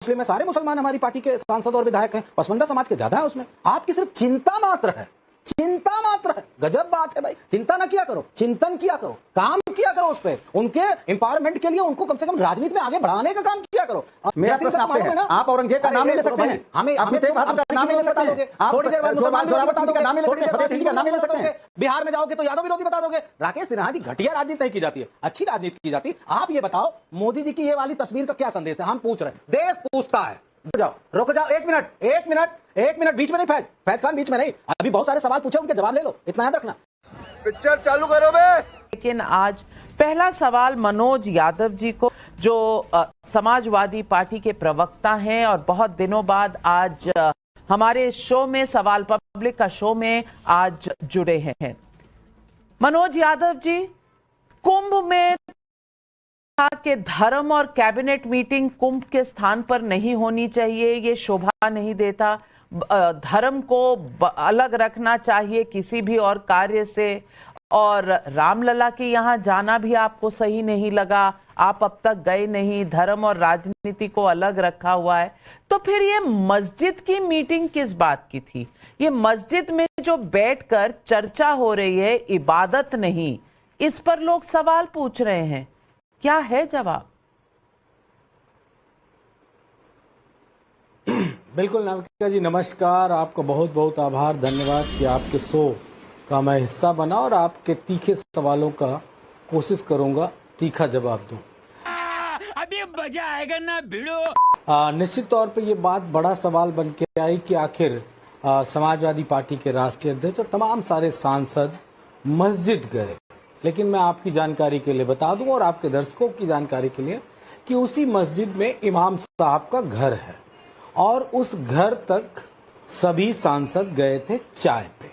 मुस्लिम है, सारे मुसलमान हमारी पार्टी के सांसद और विधायक हैं, पसमंदा समाज के ज्यादा है उसमें। आपकी सिर्फ चिंता मात्र है, चिंता मात्र है। गजब बात है भाई। चिंता ना किया करो, चिंतन किया करो, काम किया करो उस पे, उनके एम्पावरमेंट के लिए उनको कम से कम राजनीति में आगे बढ़ाने का काम किया करो। मेरा प्रश्न आपसे है, आप औरंगजेब का नाम नहीं ले सकते हैं, हमें नाम नहीं ले सकते हैं, थोड़ी देर बाद जोरावर का नाम नहीं ले सकते, सिंह का नाम नहीं ले सकते हैं। बिहार में जाओगे तो यादव विरोधी बता दोगे। राकेश सिन्हा जी, घटिया राजनीति नहीं की जाती है, अच्छी राजनीति की जाती है। आप ये बताओ, मोदी जी की ये वाली तस्वीर का क्या संदेश है? हम पूछ रहे हैं, देश पूछता है। रुक जाओ, एक मिनट, बीच में नहीं फैज खान, बीच में नहीं। अभी बहुत सारे सवाल पूछे, उनके जवाब ले लो, इतना याद रखना। पिक्चर चालू करो बे। लेकिन आज पहला सवाल मनोज यादव जी को, जो समाजवादी पार्टी के प्रवक्ता हैं और बहुत दिनों बाद आज हमारे शो में, सवाल पब्लिक का शो में आज जुड़े हैं। मनोज यादव जी, कुंभ में कि धर्म और कैबिनेट मीटिंग कुंभ के स्थान पर नहीं होनी चाहिए, ये शोभा नहीं देता। धर्म को अलग रखना चाहिए किसी भी और कार्य से, और रामलला के यहाँ जाना भी आपको सही नहीं लगा, आप अब तक गए नहीं, धर्म और राजनीति को अलग रखा हुआ है। तो फिर ये मस्जिद की मीटिंग किस बात की थी? ये मस्जिद में जो बैठकर चर्चा हो रही है, इबादत नहीं, इस पर लोग सवाल पूछ रहे हैं, क्या है जवाब? बिल्कुल नाविका जी, नमस्कार। आपका बहुत बहुत आभार, धन्यवाद कि आपके शो का मैं हिस्सा बना और आपके तीखे सवालों का कोशिश करूंगा तीखा जवाब दूं। अभी मजा आएगा ना भिड़ो। निश्चित तौर पे ये बात बड़ा सवाल बन के आई कि आखिर समाजवादी पार्टी के राष्ट्रीय अध्यक्ष और तमाम सारे सांसद मस्जिद गए। लेकिन मैं आपकी जानकारी के लिए बता दूं और आपके दर्शकों की जानकारी के लिए कि उसी मस्जिद में इमाम साहब का घर है और उस घर तक सभी सांसद गए थे चाय पे,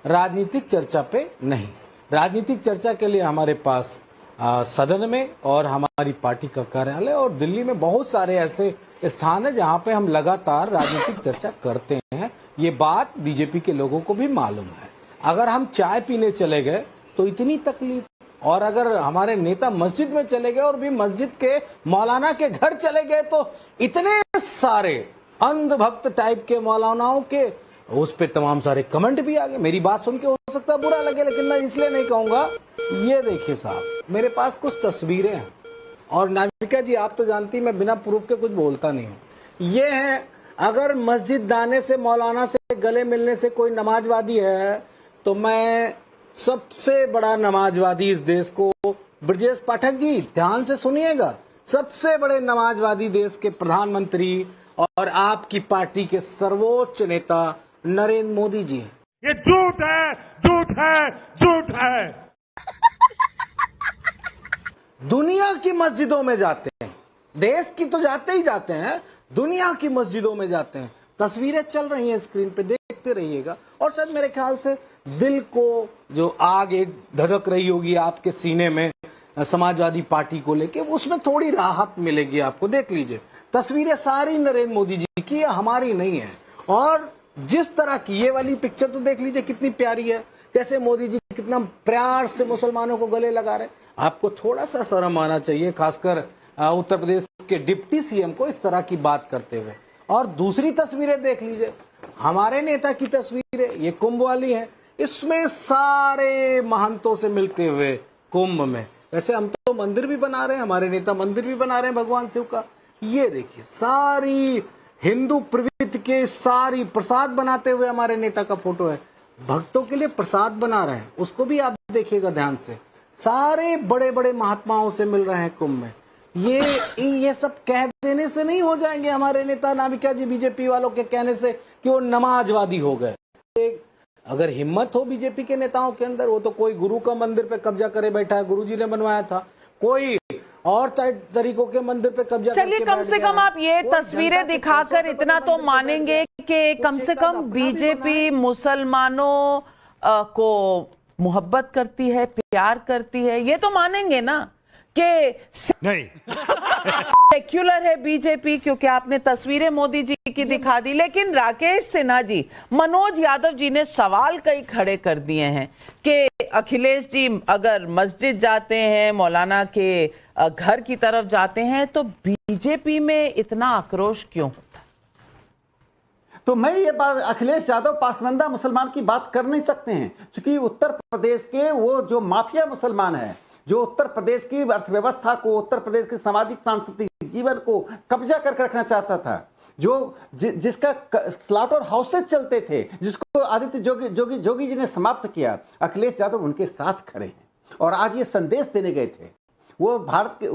राजनीतिक चर्चा पे नहीं। राजनीतिक चर्चा के लिए हमारे पास सदन में और हमारी पार्टी का कार्यालय और दिल्ली में बहुत सारे ऐसे स्थान है जहां पे हम लगातार राजनीतिक चर्चा करते हैं। ये बात बीजेपी के लोगों को भी मालूम है। अगर हम चाय पीने चले गए तो इतनी तकलीफ, और अगर हमारे नेता मस्जिद में चले गए और भी मस्जिद के मौलाना के घर चले गए तो इतने सारे अंधभक्त टाइप के मौलानाओं के उस पे तमाम सारे कमेंट भी आ गए। मेरी बात सुन के हो सकता है बुरा लगे, लेकिन मैं इसलिए नहीं कहूंगा। ये देखिए साहब, मेरे पास कुछ तस्वीरें हैं और नाविका जी, आप तो जानती, मैं बिना प्रूफ के कुछ बोलता नहीं हूँ। ये है, अगर मस्जिद दाने से, मौलाना से गले मिलने से कोई नमाजवादी है तो मैं सबसे बड़ा नमाजवादी इस देश को, ब्रजेश पाठक जी ध्यान से सुनिएगा, सबसे बड़े नमाजवादी देश के प्रधानमंत्री और आपकी पार्टी के सर्वोच्च नेता नरेंद्र मोदी जी हैं। ये झूठ है, झूठ है, झूठ है। दुनिया की मस्जिदों में जाते हैं, देश की तो जाते ही जाते हैं, दुनिया की मस्जिदों में जाते हैं। तस्वीरें चल रही हैं स्क्रीन पे, देखते रहिएगा। और शायद मेरे ख्याल से दिल को जो आग एक धड़क रही होगी आपके सीने में समाजवादी पार्टी को लेके, उसमें थोड़ी राहत मिलेगी आपको। देख लीजिए, तस्वीरें सारी नरेंद्र मोदी जी की, हमारी नहीं है। और जिस तरह की ये वाली पिक्चर तो देख लीजिए कितनी प्यारी है, कैसे मोदी जी कितना प्यार से मुसलमानों को गले लगा रहे। आपको थोड़ा सा शर्म आना चाहिए, खासकर उत्तर प्रदेश के डिप्टी सीएम को इस तरह की बात करते हुए। और दूसरी तस्वीरें देख लीजिए, हमारे नेता की तस्वीरें, ये कुंभ वाली है, इसमें सारे महंतों से मिलते हुए कुंभ में। वैसे हम तो मंदिर भी बना रहे हैं, हमारे नेता मंदिर भी बना रहे हैं भगवान शिव का। ये देखिए, सारी हिंदू प्रवृत्ति के सारी प्रसाद बनाते हुए हमारे नेता का फोटो है। भक्तों के लिए प्रसाद बना रहे हैं, उसको भी आप देखिएगा ध्यान से। सारे बड़े बड़े महात्माओं से मिल रहे हैं कुंभ में। ये सब कह देने से नहीं हो जाएंगे हमारे नेता नाविका जी, बीजेपी वालों के कहने से कि वो नमाजवादी हो गए। अगर हिम्मत हो बीजेपी के नेताओं के अंदर, वो तो कोई गुरु का मंदिर पे कब्जा करे बैठा है, गुरुजी ने बनवाया था, कोई और तरीकों के मंदिर पे कब्जा। चलिए, कम से कम आप ये तस्वीरें दिखाकर इतना तो मानेंगे कि कम से कम बीजेपी मुसलमानों को मोहब्बत करती है, प्यार करती है, ये तो मानेंगे ना कि नहीं। सेक्युलर है बीजेपी, क्योंकि आपने तस्वीरें मोदी जी की दिखा दी, लेकिन राकेश सिन्हा जी, मनोज यादव जी ने सवाल कई खड़े कर दिए हैं कि अखिलेश जी अगर मस्जिद जाते हैं, मौलाना के घर की तरफ जाते हैं, तो बीजेपी में इतना आक्रोश क्यों होता? तो मैं ये बात, अखिलेश यादव पासमानदा मुसलमान की बात कर नहीं सकते हैं, क्योंकि उत्तर प्रदेश के वो जो माफिया मुसलमान है, जो उत्तर प्रदेश की अर्थव्यवस्था को, उत्तर प्रदेश के सामाजिक सांस्कृतिक जीवन को कब्जा करके रखना चाहता था, जिसका स्लॉटर हाउसेस चलते थे, जिसको आदित्य जोगी जी ने समाप्त किया, अखिलेश यादव उनके साथ खड़े हैं। और आज ये संदेश देने गए थे। वो भारत के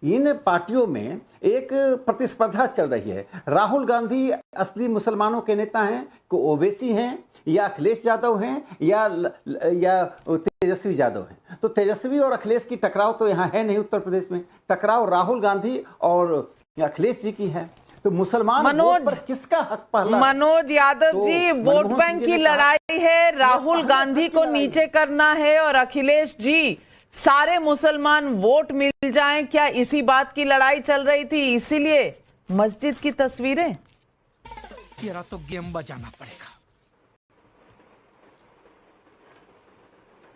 इन पार्टियों में एक प्रतिस्पर्धा चल रही है। राहुल गांधी असली मुसलमानों के नेता हैं कि ओवैसी हैं, या अखिलेश यादव हैं, या तेजस्वी यादव हैं। तो तेजस्वी और अखिलेश की टकराव तो यहाँ है नहीं उत्तर प्रदेश में, टकराव राहुल गांधी और अखिलेश जी की है। तो मुसलमान वोट पर किसका हक पहला? मनोज यादव तो जी, वोट बैंक की लड़ाई है, राहुल गांधी को नीचे करना है, और अखिलेश जी सारे मुसलमान वोट मिल जाएं, क्या इसी बात की लड़ाई चल रही थी? इसीलिए मस्जिद की तस्वीरें। तेरा तो गेम बजाना पड़ेगा।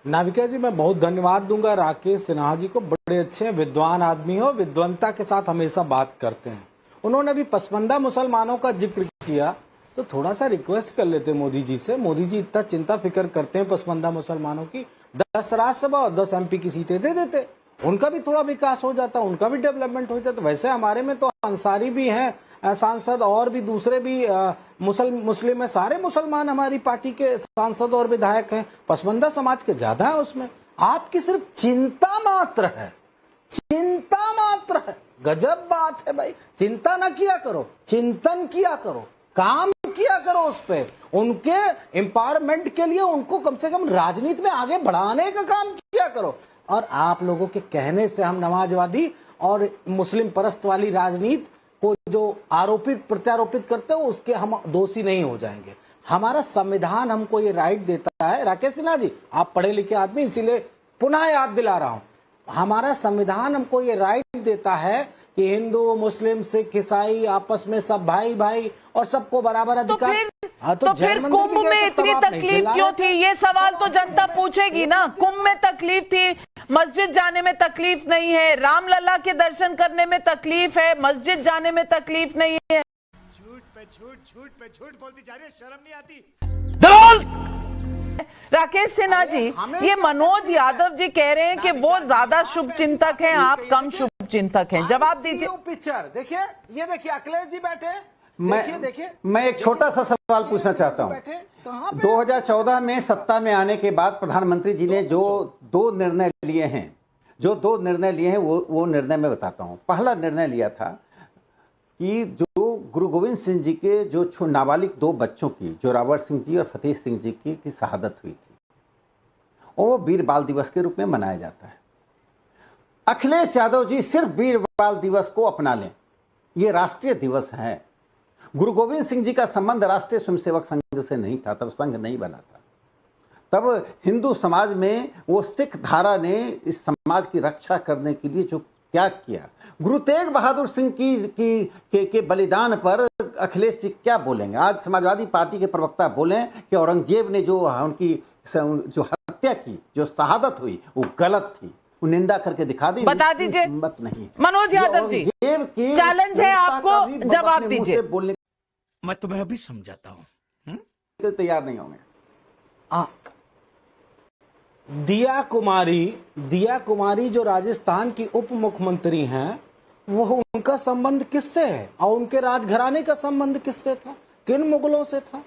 नाविका जी, मैं बहुत धन्यवाद दूंगा राकेश सिन्हा जी को। बड़े अच्छे विद्वान आदमी हो, विद्वंता के साथ हमेशा बात करते हैं। उन्होंने भी पसमानदा मुसलमानों का जिक्र किया, तो थोड़ा सा रिक्वेस्ट कर लेते मोदी जी से। मोदी जी इतना चिंता फिक्र करते हैं पसमानदा मुसलमानों की, 10 राज्यसभा और 10 MP की सीटें दे देते, उनका भी थोड़ा विकास हो जाता, उनका भी डेवलपमेंट हो जाता। वैसे हमारे में तो अंसारी भी हैं सांसद, और भी दूसरे भी मुस्लिम है, सारे मुसलमान हमारी पार्टी के सांसद और विधायक हैं। पसमानदा समाज के ज्यादा है उसमें। आपकी सिर्फ चिंता मात्र है, चिंता मात्र है। गजब बात है भाई। चिंता ना किया करो, चिंतन किया करो, काम किया करो उस पे, उनके एम्पावरमेंट के लिए उनको कम से कम राजनीति में आगे बढ़ाने का काम किया करो। और आप लोगों के कहने से हम नमाजवादी और मुस्लिम परस्त वाली राजनीति को जो आरोपित प्रत्यारोपित करते हो, उसके हम दोषी नहीं हो जाएंगे। हमारा संविधान हमको ये राइट देता है। राकेश सिन्हा जी, आप पढ़े लिखे आदमी, इसीलिए पुनः याद दिला रहा हूं, हमारा संविधान हमको ये राइट देता है कि हिंदू, मुस्लिम, सिख, ईसाई आपस में सब भाई भाई और सबको बराबर अधिकार। तो फिर कुंभ में इतनी तकलीफ क्यों थी? ये सवाल तो जनता पूछेगी ना। कुंभ में तकलीफ थी, मस्जिद जाने में तकलीफ नहीं है, रामलला के दर्शन करने में तकलीफ है, मस्जिद जाने में तकलीफ नहीं है। झूठ पे झूठ बोलती जा रही है, शर्म नहीं आती? दलाल! राकेश सिन्हा जी, ये मनोज यादव जी कह रहे हैं कि वो ज्यादा शुभ चिंतक हैं, आप कम शुभ चिंतक हैं। जवाब दीजिए। पिक्चर देखिए, ये देखिए अखिलेश जी बैठे, देखिए मैं एक छोटा सा सवाल पूछना चाहता हूं। 2014 में सत्ता में आने के बाद प्रधानमंत्री जी ने जो दो निर्णय लिए हैं, वो निर्णय मैं बताता हूं। पहला निर्णय लिया था कि जो गुरु गोविंद सिंह जी के जो नाबालिग 2 बच्चों की, जोरावर सिंह जी और फतेह सिंह जी की शहादत हुई थी, वो वीर बाल दिवस के रूप में मनाया जाता है। अखिलेश यादव जी सिर्फ वीर बाल दिवस को अपना लें, ये राष्ट्रीय दिवस है। गुरु गोविंद सिंह जी का संबंध राष्ट्रीय स्वयंसेवक संघ से नहीं था, तब संघ नहीं बना था। तब हिंदू समाज में वो सिख धारा ने इस समाज की रक्षा करने के लिए जो त्याग किया, गुरु तेग बहादुर सिंह के बलिदान पर अखिलेश जी क्या बोलेंगे? आज समाजवादी पार्टी के प्रवक्ता बोले कि औरंगजेब ने जो उनकी जो हत्या की, जो शहादत हुई, वो गलत थी, वो निंदा करके दिखा दी। बता दीजिए नहीं। मनोज यादव जी, चैलेंज है आपको, जवाब दीजिए। बोलने मैं तुम्हें अभी समझाता हूं। तैयार नहीं होंगे। दिया कुमारी जो राजस्थान की उप मुख्यमंत्री हैं, वो उनका संबंध किससे है और उनके राजघराने का संबंध किससे था? किन मुगलों से था?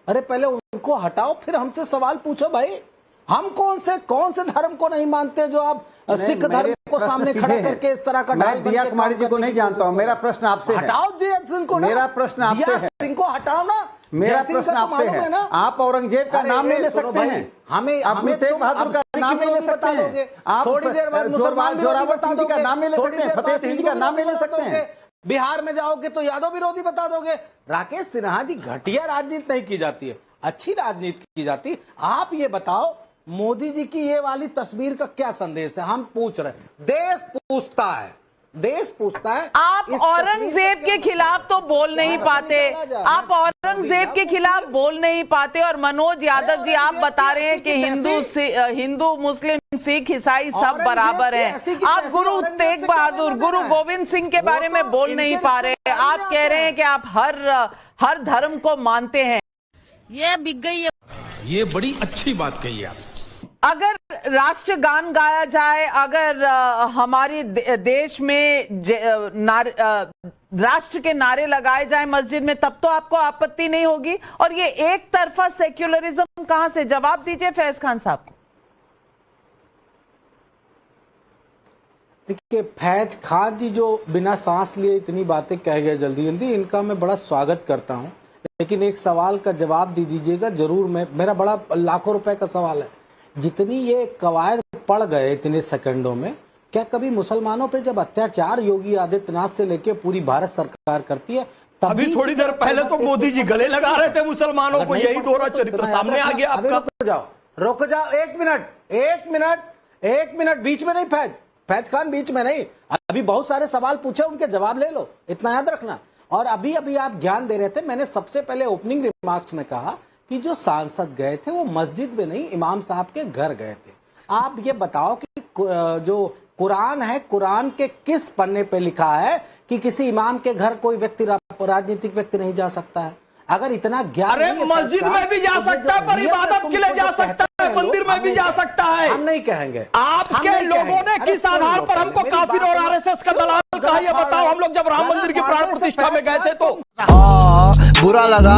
अरे पहले उनको हटाओ, फिर हमसे सवाल पूछो भाई। हम कौन से धर्म को नहीं मानते जो आप सिख धर्म को सामने खड़ा करके इस तरह का मैं दिया कुमारी जी को नहीं जानता हूं। मेरा प्रश्न आपसे है। हटाओ दिया सिंह को। मेरा प्रश्न आपसे है। सिंह को हटाओ ना। मेरा प्रश्न आपसे है। आप औरंगजेब का नाम नहीं ले सकते हैं, हमें तेग बहादुर का नाम नहीं ले सकते हैं, आप थोड़ी देर बाद जोरावर सिंह जी का नाम नहीं ले सकते हैं, फतेह सिंह जी का नाम नहीं ले सकते हैं। बिहार में जाओगे तो यादव विरोधी बता दोगे। राकेश सिन्हा जी, घटिया राजनीति नहीं की जाती है, अच्छी राजनीति की जाती है। आप ये बताओ, मोदी जी की ये वाली तस्वीर का क्या संदेश है? हम पूछ रहे हैं, देश पूछता है, देश पूछता है। आप इस औरंगजेब के खिलाफ तो बोल नहीं पाते, आप औरंगजेब के खिलाफ बोल नहीं पाते, और मनोज यादव जी आप बता रहे हैं कि हिंदू मुस्लिम सिख ईसाई सब बराबर हैं। आप गुरु तेग बहादुर, गुरु गोविंद सिंह के बारे में बोल नहीं पा रहे। आप कह रहे हैं कि आप हर धर्म को मानते हैं। ये बिक गई है। ये बड़ी अच्छी बात कही आप। अगर राष्ट्रगान गाया जाए, अगर हमारे देश में राष्ट्र के नारे लगाए जाए मस्जिद में, तब तो आपको आपत्ति नहीं होगी। और ये एक तरफा सेक्युलरिज्म कहां से? जवाब दीजिए फैज खान साहब। देखिए, फैज खान जी जो बिना सांस लिए इतनी बातें कह गए जल्दी जल्दी, इनका मैं बड़ा स्वागत करता हूं, लेकिन एक सवाल का जवाब दे दीजिएगा जरूर। मेरा बड़ा लाखों रुपए का सवाल है, जितनी ये कवायद पड़ गए इतने सेकंडों में, क्या कभी मुसलमानों पे जब अत्याचार योगी आदित्यनाथ से लेके पूरी भारत सरकार करती है, अभी थोड़ी देर पहले तो मोदी जी गले लगा रहे थे मुसलमानों को, यही दोहरा चरित्र सामने आ गया आपका। रुक जाओ, एक मिनट, बीच में नहीं फैज खान, बीच में नहीं। अभी बहुत सारे सवाल पूछे, उनके जवाब ले लो, इतना याद रखना। और अभी आप ज्ञान दे रहे थे, मैंने सबसे पहले ओपनिंग रिमार्क्स में कहा कि जो सांसद गए थे वो मस्जिद में नहीं, इमाम साहब के घर गए थे। आप ये बताओ कि जो कुरान है, कुरान के किस पन्ने पे लिखा है कि किसी इमाम के घर कोई व्यक्ति, राजनीतिक व्यक्ति नहीं जा सकता है? अगर इतना ज्ञान, अरे मस्जिद में भी जा सकता है, पर इबादत के लिए जा सकता है, मंदिर में भी जा सकता है। हम नहीं कहेंगे। आपके लोगों ने किस आधार पर हमको काफिर और आरएसएस का दलाल कहा, ये बताओ। हम लोग जब राम मंदिर की प्राण प्रतिष्ठा में गए थे तो बुरा लगा।